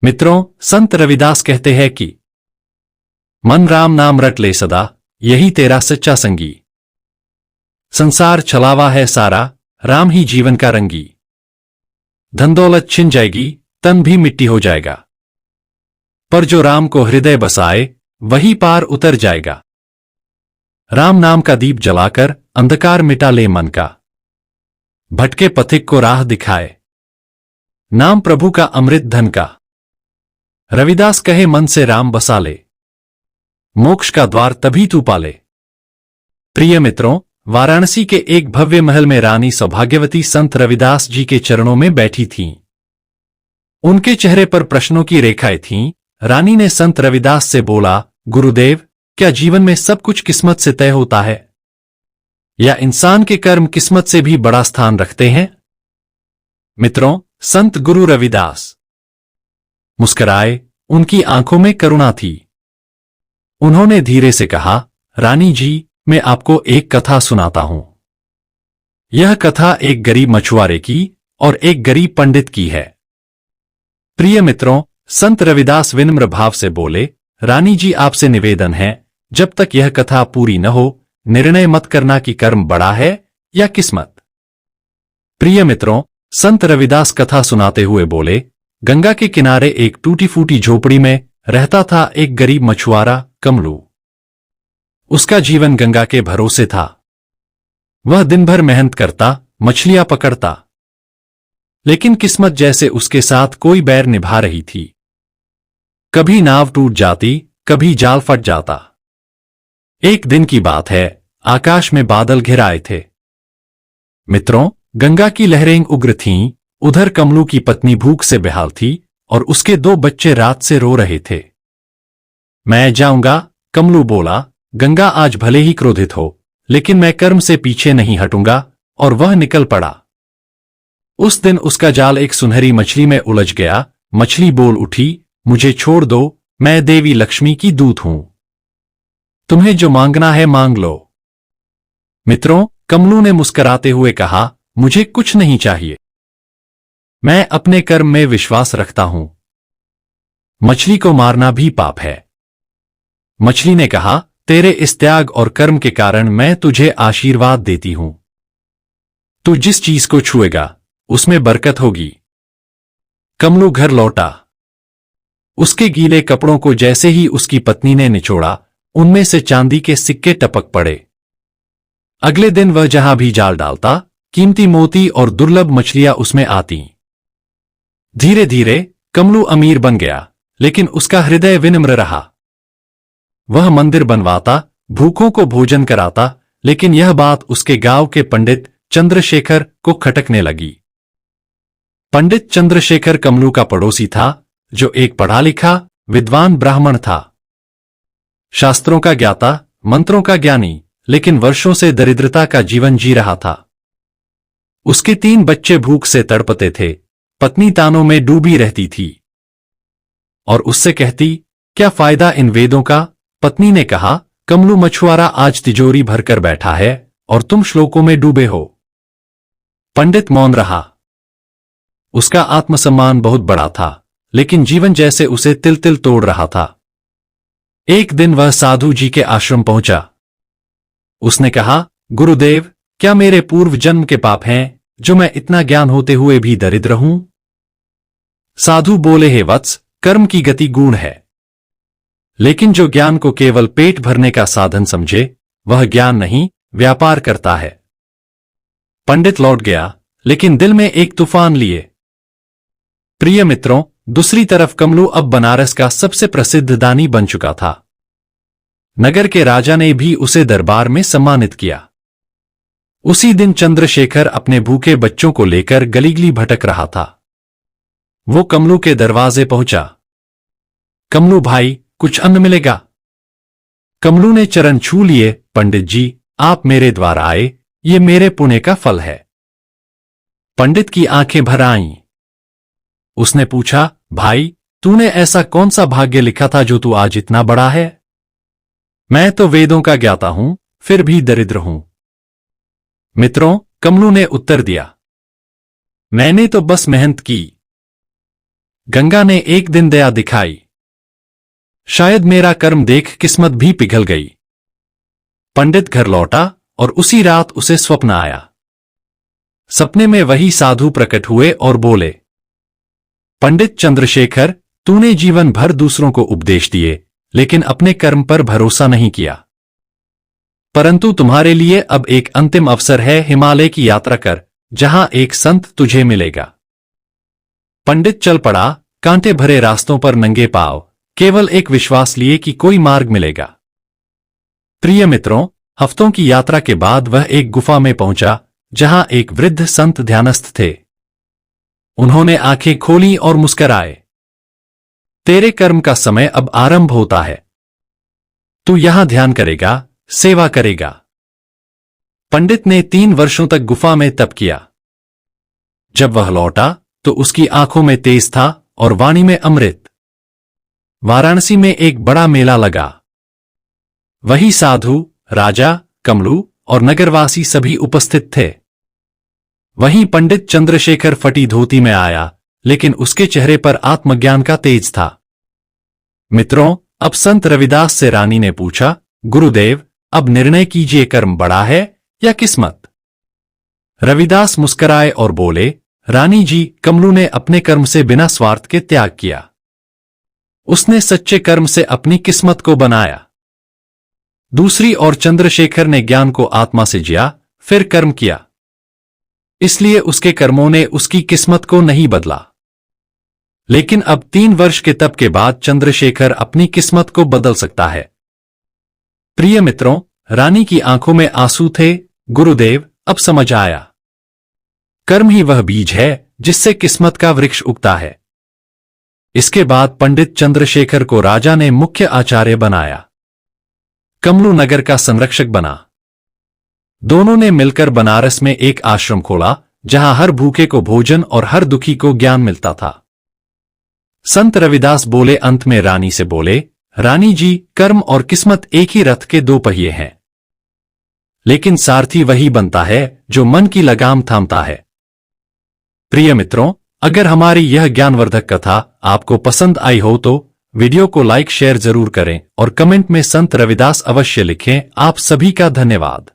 मित्रों, संत रविदास कहते हैं कि मन राम नाम रट ले सदा, यही तेरा सच्चा संगी। संसार छलावा है सारा, राम ही जीवन का रंगी। धन दौलत छिन जाएगी, तन भी मिट्टी हो जाएगा, पर जो राम को हृदय बसाए वही पार उतर जाएगा। राम नाम का दीप जलाकर अंधकार मिटा ले मन का, भटके पथिक को राह दिखाए, नाम प्रभु का अमृत धन का। रविदास कहे मन से राम बसा ले, मोक्ष का द्वार तभी तू पाले। प्रिय मित्रों, वाराणसी के एक भव्य महल में रानी सौभाग्यवती संत रविदास जी के चरणों में बैठी थीं। उनके चेहरे पर प्रश्नों की रेखाएं थीं। रानी ने संत रविदास से बोला, गुरुदेव, क्या जीवन में सब कुछ किस्मत से तय होता है, या इंसान के कर्म किस्मत से भी बड़ा स्थान रखते हैं? मित्रों, संत गुरु रविदास मुस्कुराए, उनकी आंखों में करुणा थी। उन्होंने धीरे से कहा, रानी जी, मैं आपको एक कथा सुनाता हूं। यह कथा एक गरीब मछुआरे की और एक गरीब पंडित की है। प्रिय मित्रों, संत रविदास विनम्र भाव से बोले, रानी जी, आपसे निवेदन है, जब तक यह कथा पूरी न हो निर्णय मत करना कि कर्म बड़ा है या किस्मत। प्रिय मित्रों, संत रविदास कथा सुनाते हुए बोले, गंगा के किनारे एक टूटी फूटी झोपड़ी में रहता था एक गरीब मछुआरा कमलू। उसका जीवन गंगा के भरोसे था। वह दिन भर मेहनत करता, मछलियां पकड़ता, लेकिन किस्मत जैसे उसके साथ कोई बैर निभा रही थी। कभी नाव टूट जाती, कभी जाल फट जाता। एक दिन की बात है, आकाश में बादल घिर आए थे। मित्रों, गंगा की लहरें उग्र थीं, उधर कमलू की पत्नी भूख से बेहाल थी और उसके 2 बच्चे रात से रो रहे थे। मैं जाऊंगा, कमलू बोला, गंगा आज भले ही क्रोधित हो, लेकिन मैं कर्म से पीछे नहीं हटूंगा, और वह निकल पड़ा। उस दिन उसका जाल एक सुनहरी मछली में उलझ गया। मछली बोल उठी, मुझे छोड़ दो, मैं देवी लक्ष्मी की दूत हूं, तुम्हें जो मांगना है मांग लो। मित्रों, कमलू ने मुस्कुराते हुए कहा, मुझे कुछ नहीं चाहिए, मैं अपने कर्म में विश्वास रखता हूं। मछली को मारना भी पाप है। मछली ने कहा, तेरे इस त्याग और कर्म के कारण मैं तुझे आशीर्वाद देती हूं। तू जिस चीज को छुएगा उसमें बरकत होगी। कमलू घर लौटा। उसके गीले कपड़ों को जैसे ही उसकी पत्नी ने निचोड़ा, उनमें से चांदी के सिक्के टपक पड़े। अगले दिन वह जहां भी जाल डालता, कीमती मोती और दुर्लभ मछलियां उसमें आती। धीरे धीरे कमलू अमीर बन गया, लेकिन उसका हृदय विनम्र रहा। वह मंदिर बनवाता, भूखों को भोजन कराता, लेकिन यह बात उसके गांव के पंडित चंद्रशेखर को खटकने लगी। पंडित चंद्रशेखर कमलू का पड़ोसी था, जो एक पढ़ा लिखा विद्वान ब्राह्मण था। शास्त्रों का ज्ञाता, मंत्रों का ज्ञानी, लेकिन वर्षों से दरिद्रता का जीवन जी रहा था। उसके 3 बच्चे भूख से तड़पते थे, पत्नी तानों में डूबी रहती थी और उससे कहती, क्या फायदा इन वेदों का? पत्नी ने कहा, कमलू मछुआरा आज तिजोरी भरकर बैठा है और तुम श्लोकों में डूबे हो। पंडित मौन रहा। उसका आत्मसम्मान बहुत बड़ा था, लेकिन जीवन जैसे उसे तिल तिल तोड़ रहा था। एक दिन वह साधु जी के आश्रम पहुंचा। उसने कहा, गुरुदेव, क्या मेरे पूर्व जन्म के पाप हैं जो मैं इतना ज्ञान होते हुए भी दरिद्र हूं? साधु बोले, हे वत्स, कर्म की गति गूढ़ है, लेकिन जो ज्ञान को केवल पेट भरने का साधन समझे वह ज्ञान नहीं, व्यापार करता है। पंडित लौट गया, लेकिन दिल में एक तूफान लिए। प्रिय मित्रों, दूसरी तरफ कमलू अब बनारस का सबसे प्रसिद्ध दानी बन चुका था। नगर के राजा ने भी उसे दरबार में सम्मानित किया। उसी दिन चंद्रशेखर अपने भूखे बच्चों को लेकर गली गली भटक रहा था। वो कमलू के दरवाजे पहुंचा। कमलू भाई, कुछ अन्न मिलेगा? कमलू ने चरण छू लिए। पंडित जी, आप मेरे द्वार आए, ये मेरे पुण्य का फल है। पंडित की आंखें भर आईं। उसने पूछा, भाई, तूने ऐसा कौन सा भाग्य लिखा था जो तू आज इतना बड़ा है? मैं तो वेदों का ज्ञाता हूं, फिर भी दरिद्र हूं। मित्रों, कमलू ने उत्तर दिया, मैंने तो बस मेहनत की। गंगा ने एक दिन दया दिखाई। शायद मेरा कर्म देख किस्मत भी पिघल गई। पंडित घर लौटा और उसी रात उसे स्वप्न आया। सपने में वही साधु प्रकट हुए और बोले, पंडित चंद्रशेखर, तूने जीवन भर दूसरों को उपदेश दिए, लेकिन अपने कर्म पर भरोसा नहीं किया। परंतु तुम्हारे लिए अब एक अंतिम अवसर है, हिमालय की यात्रा कर, जहां एक संत तुझे मिलेगा। पंडित चल पड़ा, कांटे भरे रास्तों पर नंगे पांव, केवल एक विश्वास लिए कि कोई मार्ग मिलेगा। प्रिय मित्रों, हफ्तों की यात्रा के बाद वह एक गुफा में पहुंचा, जहां एक वृद्ध संत ध्यानस्थ थे। उन्होंने आंखें खोली और मुस्कराए। तेरे कर्म का समय अब आरंभ होता है। तू यहां ध्यान करेगा, सेवा करेगा। पंडित ने 3 वर्षों तक गुफा में तप किया। जब वह लौटा तो उसकी आंखों में तेज था और वाणी में अमृत। वाराणसी में एक बड़ा मेला लगा। वही साधु, राजा, कमलू और नगरवासी सभी उपस्थित थे। वहीं पंडित चंद्रशेखर फटी धोती में आया, लेकिन उसके चेहरे पर आत्मज्ञान का तेज था। मित्रों, अब संत रविदास से रानी ने पूछा, गुरुदेव, अब निर्णय कीजिए, कर्म बड़ा है या किस्मत? रविदास मुस्कुराए और बोले, रानी जी, कमलू ने अपने कर्म से बिना स्वार्थ के त्याग किया। उसने सच्चे कर्म से अपनी किस्मत को बनाया। दूसरी ओर चंद्रशेखर ने ज्ञान को आत्मा से जिया, फिर कर्म किया। इसलिए उसके कर्मों ने उसकी किस्मत को नहीं बदला। लेकिन अब 3 वर्ष के तप के बाद चंद्रशेखर अपनी किस्मत को बदल सकता है। प्रिय मित्रों, रानी की आंखों में आंसू थे। गुरुदेव, अब समझ आया। कर्म ही वह बीज है जिससे किस्मत का वृक्ष उगता है। इसके बाद पंडित चंद्रशेखर को राजा ने मुख्य आचार्य बनाया। कमलू नगर का संरक्षक बना। दोनों ने मिलकर बनारस में एक आश्रम खोला, जहां हर भूखे को भोजन और हर दुखी को ज्ञान मिलता था। संत रविदास बोले, अंत में रानी से बोले, रानी जी, कर्म और किस्मत एक ही रथ के 2 पहिए हैं, लेकिन सारथी वही बनता है जो मन की लगाम थामता है। प्रिय मित्रों, अगर हमारी यह ज्ञानवर्धक कथा आपको पसंद आई हो तो वीडियो को लाइक शेयर जरूर करें और कमेंट में संत रविदास अवश्य लिखें। आप सभी का धन्यवाद।